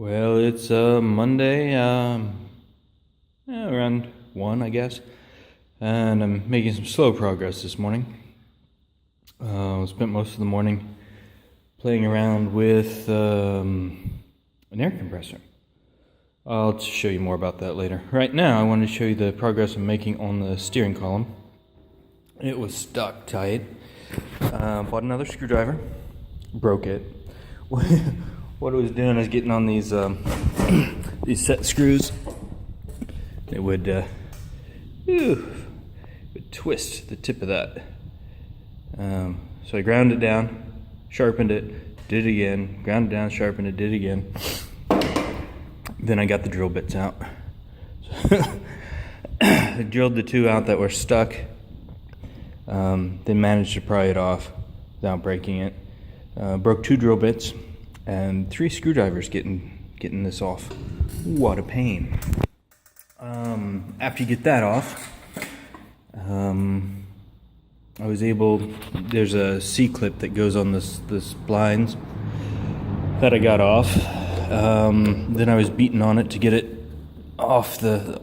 Well, it's Monday, around 1, I guess, and I'm making some slow progress this morning. Spent most of the morning playing around with an air compressor. I'll show you more about that later. Right now, I wanted to show you the progress I'm making on the steering column. It was stuck tight. Bought another screwdriver, broke it. What it was doing is getting on these these set screws. It would twist the tip of that. So I ground it down, sharpened it, did it again, ground it down, sharpened it, did it again. Then I got the drill bits out. I drilled the two out that were stuck. Then managed to pry it off without breaking it. Broke 2 drill bits and 3 screwdrivers getting this off. What a pain. After you get that off, I was able, there's a C-clip that goes on this blinds that I got off. Then I was beating on it to get it off the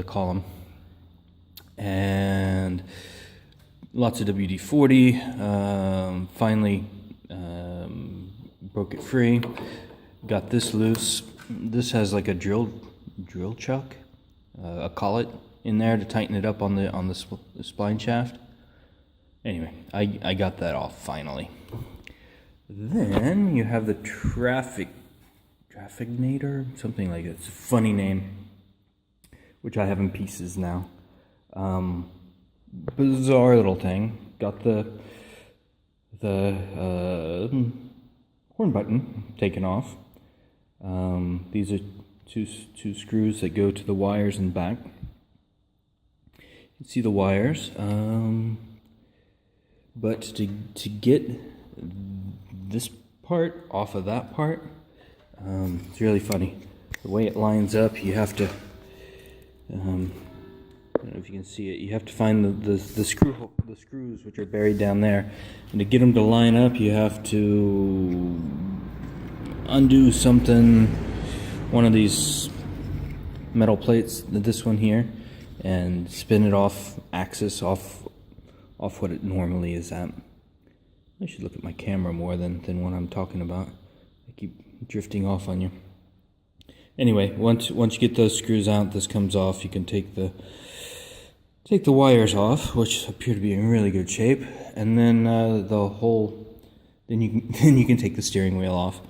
column. And lots of WD-40, finally broke it free, got this loose. This has like a drill chuck, a collet in there to tighten it up on the spline shaft. Anyway, I got that off finally. Then you have the trafficator, something like that. It's a funny name, which I have in pieces now. Bizarre little thing. Got the horn button taken off. These are two screws that go to the wires in the back. You can see the wires, but to get this part off of that part, it's really funny. The way it lines up, you have to. I don't know if you can see it. You have to find the screws which are buried down there, and to get them to line up, you have to undo something, one of these metal plates, this one here, and spin it off axis, off what it normally is at. I should look at my camera more than what I'm talking about. I keep drifting off on you. Anyway, once you get those screws out, this comes off. You can take the wires off, which appear to be in really good shape, and then then you can take the steering wheel off,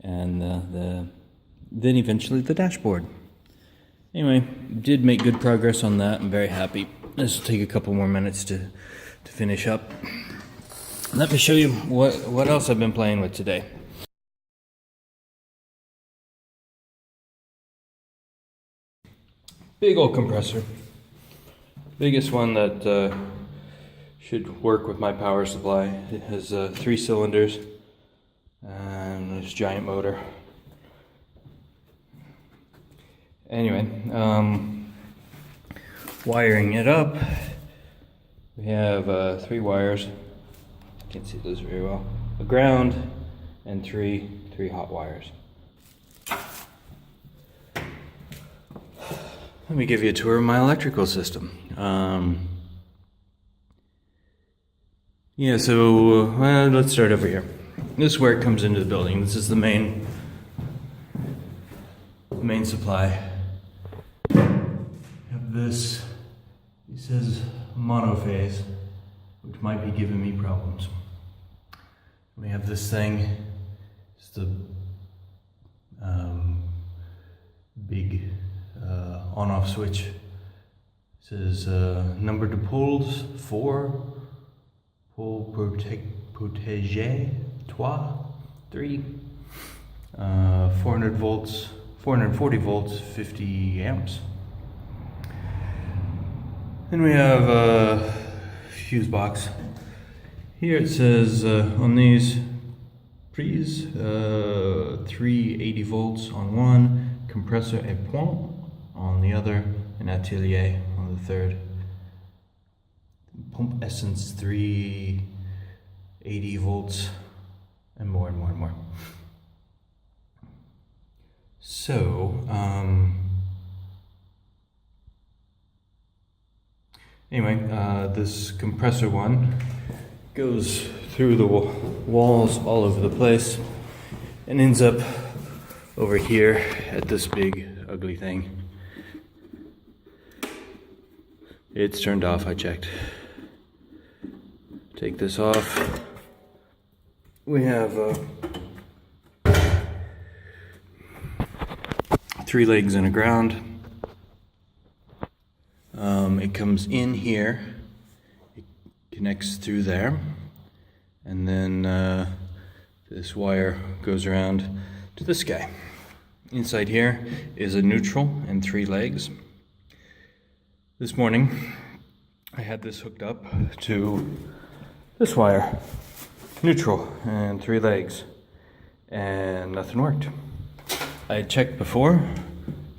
and then eventually the dashboard. Anyway, did make good progress on that. I'm very happy. This will take a couple more minutes to finish up. Let me show you what else I've been playing with today. Big old compressor. Biggest one that should work with my power supply. It has 3 cylinders and this giant motor. Anyway, wiring it up. We have 3 wires. Can't see those very well. A ground and 3 hot wires. Let me give you a tour of my electrical system. Let's start over here. This is where it comes into the building. This is the main supply. We have this. It says monophase, which might be giving me problems. We have this thing. It's the big on-off switch. It says number de poles 4, pole protégé 3, 400 volts, 440 volts, 50 amps. Then we have a fuse box. Here it says on these prises 380 volts on one, compressor et point on the other, and atelier on the third. Pump essence 380 volts, and more and more and more. So, anyway, this compressor one goes through the walls all over the place and ends up over here at this big ugly thing. It's turned off, I checked. Take this off. We have 3 legs and a ground. It comes in here, it connects through there, and then this wire goes around to this guy. Inside here is a neutral and 3 legs. This morning I had this hooked up to this wire, neutral and 3 legs, and nothing worked. I had checked before,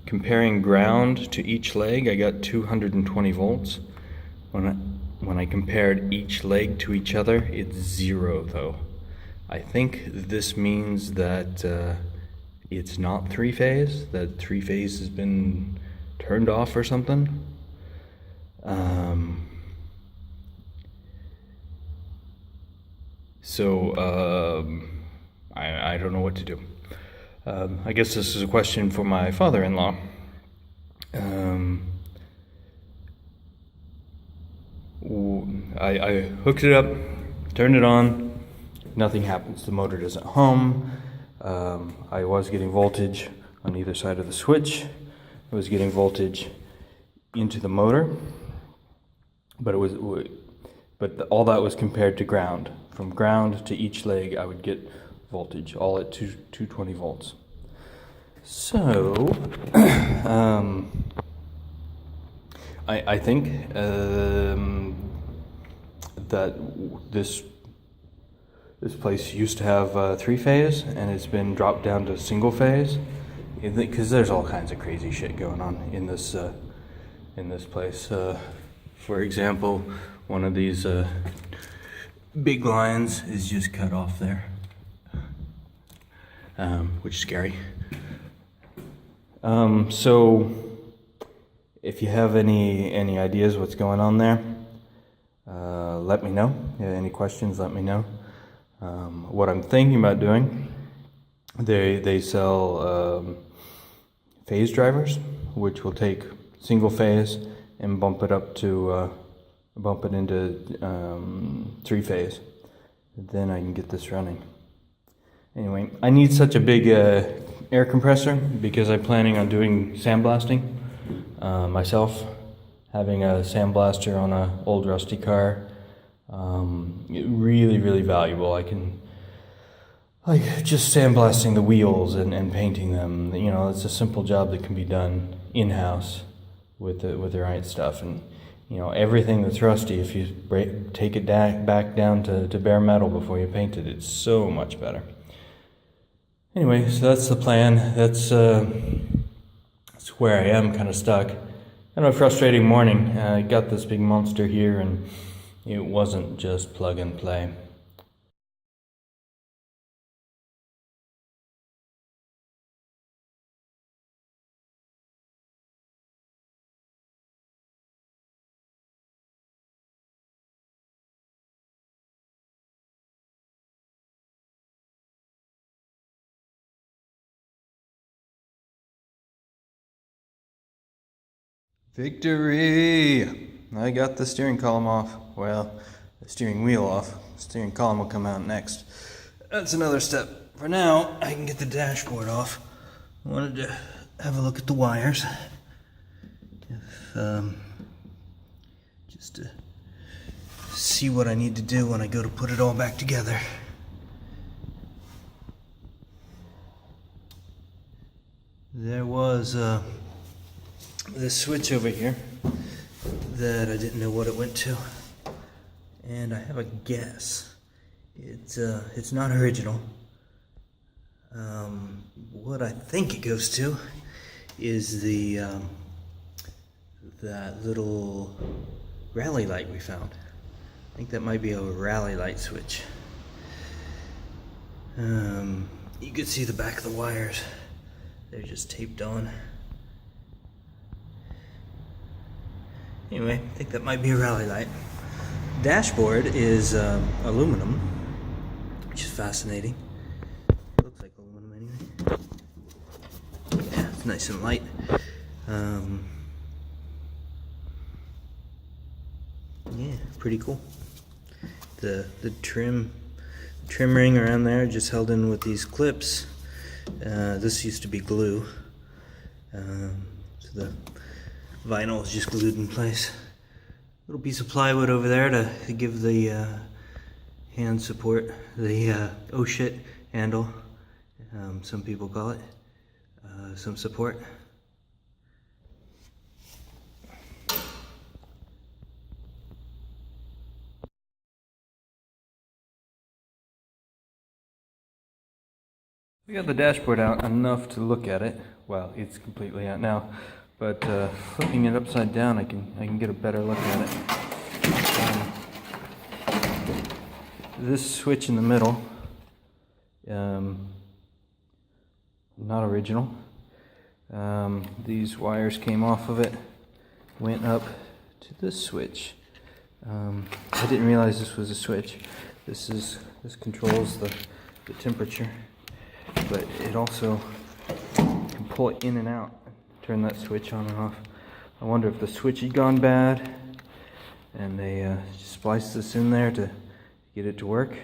comparing ground to each leg. I got 220 volts. When I compared each leg to each other, it's 0 though. I think this means that it's not 3-phase, that 3-phase has been turned off or something. I don't know what to do. I guess this is a question for my father-in-law. I hooked it up, turned it on, nothing happens. The motor doesn't hum. I was getting voltage on either side of the switch. I was getting voltage into the motor, but all that was compared to ground. From ground to each leg, I would get voltage, all at 220 volts. So, I think that this place used to have 3-phase, and it's been dropped down to single-phase, because there's all kinds of crazy shit going on in this place. For example, one of these big lines is just cut off there, which is scary. So if you have any ideas what's going on there, let me know. Any questions, let me know. What I'm thinking about doing, they sell phase drivers, which will take single phase and bump it into 3-phase. Then I can get this running. Anyway, I need such a big air compressor because I'm planning on doing sandblasting myself. Having a sandblaster on an old rusty car, really, really valuable. I can, just sandblasting the wheels and painting them. You know, it's a simple job that can be done in-house with the right stuff. And you know, everything that's rusty, if you take it back down to bare metal before you paint it, it's so much better. Anyway, so that's the plan. That's where I am, kind of stuck. Kind of a frustrating morning. I got this big monster here, and it wasn't just plug and play. Victory! I got the steering column off. Well, the steering wheel off. The steering column will come out next. That's another step. For now, I can get the dashboard off. I wanted to have a look at the wires. Just to see what I need to do when I go to put it all back together. There was this switch over here that I didn't know what it went to, and I have a guess. It's not original. What I think it goes to is that little rally light we found. I think that might be a rally light switch. You could see the back of the wires. They're just taped on. Anyway, I think that might be a rally light. Dashboard is aluminum, which is fascinating. Looks like aluminum anyway. Yeah, it's nice and light. Yeah, pretty cool. The trim ring around there just held in with these clips. This used to be glue, so the vinyl is just glued in place. Little piece of plywood over there to give the hand support, the oh shit handle, some people call it, some support. We got the dashboard out enough to look at it. Well, it's completely out now, but flipping it upside down, I can get a better look at it. This switch in the middle, not original. These wires came off of it, went up to this switch. I didn't realize this was a switch. This controls the temperature. But it also can pull it in and out, turn that switch on and off. I wonder if the switch had gone bad and they just spliced this in there to get it to work.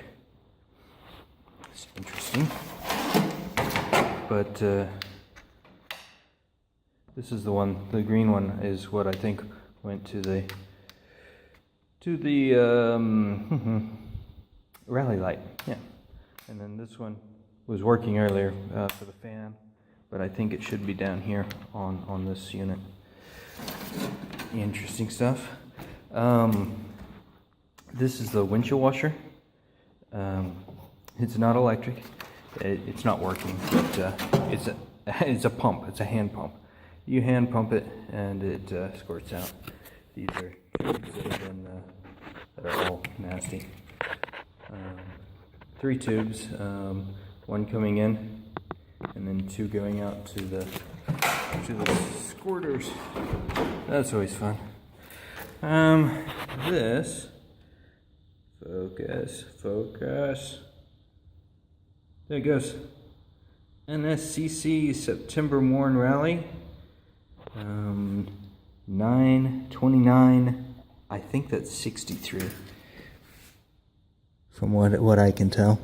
It's interesting. But this is the one, the green one is what I think went to the rally light. Yeah. And then this one was working earlier for the fan, but I think it should be down here on this unit. Interesting stuff. This is the windshield washer. It's not electric. It's not working, but it's a pump. It's a hand pump. You hand pump it, and it squirts out. These are tubes that are all nasty. 3 tubes. 1 coming in, and then 2 going out to the squirters. That's always fun. This focus. There it goes. NSCC September Morn Rally. 9/29. I think that's 63. From what I can tell.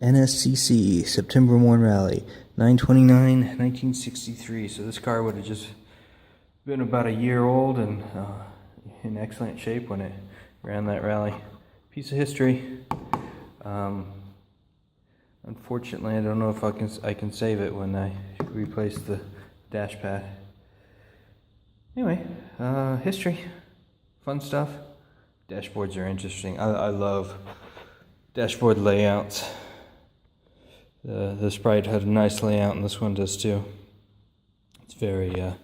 NSCC September Morn Rally, 9/29/1963. So this car would have just been about a year old and in excellent shape when it ran that rally. Piece of history. Unfortunately, I don't know if I can save it when I replace the dash pad. Anyway, history, fun stuff. Dashboards are interesting. I love dashboard layouts. The Sprite had a nice layout, and this one does too. It's very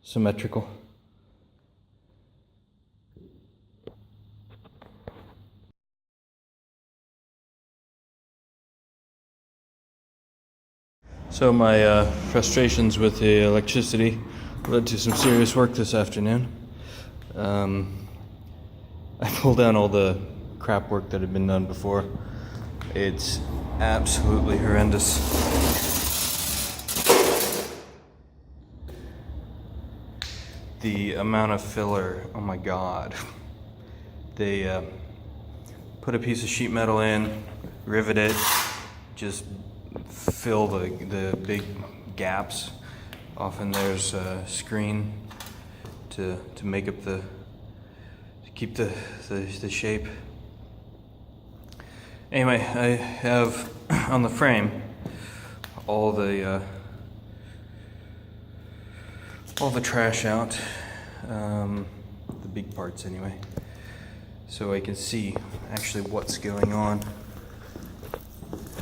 symmetrical. So my frustrations with the electricity led to some serious work this afternoon. I pulled down all the crap work that had been done before. It's absolutely horrendous. The amount of filler, oh my god. They put a piece of sheet metal in, rivet it, just fill the big gaps. Often there's a screen to make up to keep the shape. Anyway, I have on the frame all the trash out, the big parts anyway, so I can see actually what's going on.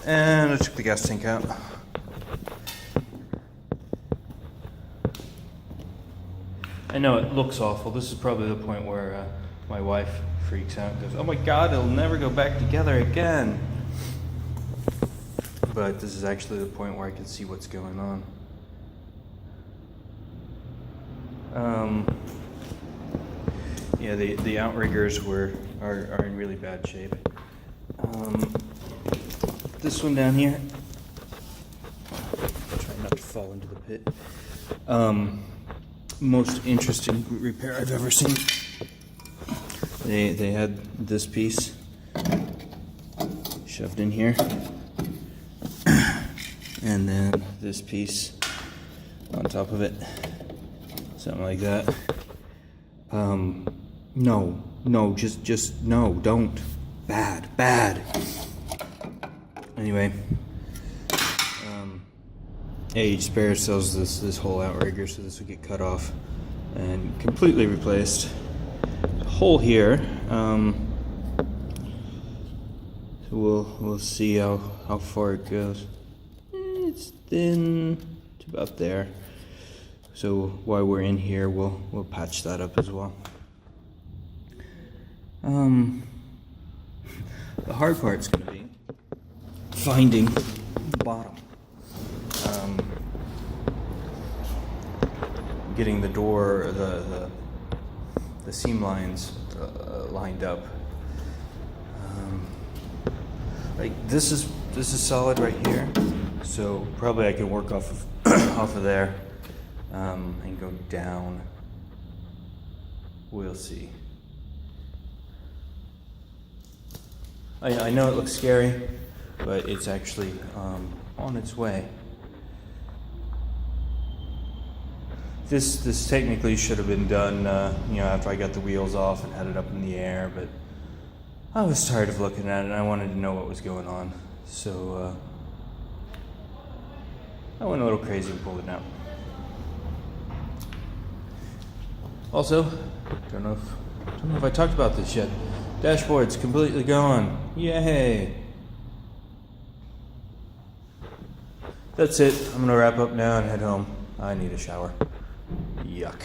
And I took the gas tank out. I know it looks awful. This is probably the point where my wife freaks out and goes, "Oh my god, it'll never go back together again." But this is actually the point where I can see what's going on. Yeah, the outriggers are in really bad shape. This one down here, try not to fall into the pit. Most interesting repair I've ever seen. They had this piece shoved in here, and then this piece on top of it, something like that. No, just no, don't. Bad. Anyway, Age Spare sells this whole outrigger, so this will get cut off and completely replaced. The hole here, we'll see how far it goes. It's thin to about there. So while we're in here, we'll patch that up as well. The hard part's gonna be finding the bottom. Getting the door, the seam lines lined up. Like this is solid right here, so probably I can work off of off of there and go down. We'll see. I know it looks scary, but it's actually on its way. This technically should have been done, after I got the wheels off and had it up in the air, but I was tired of looking at it and I wanted to know what was going on. So I went a little crazy and pulled it out. Also, don't know if I talked about this yet. Dashboard's completely gone. Yay! That's it. I'm gonna wrap up now and head home. I need a shower. Yuck.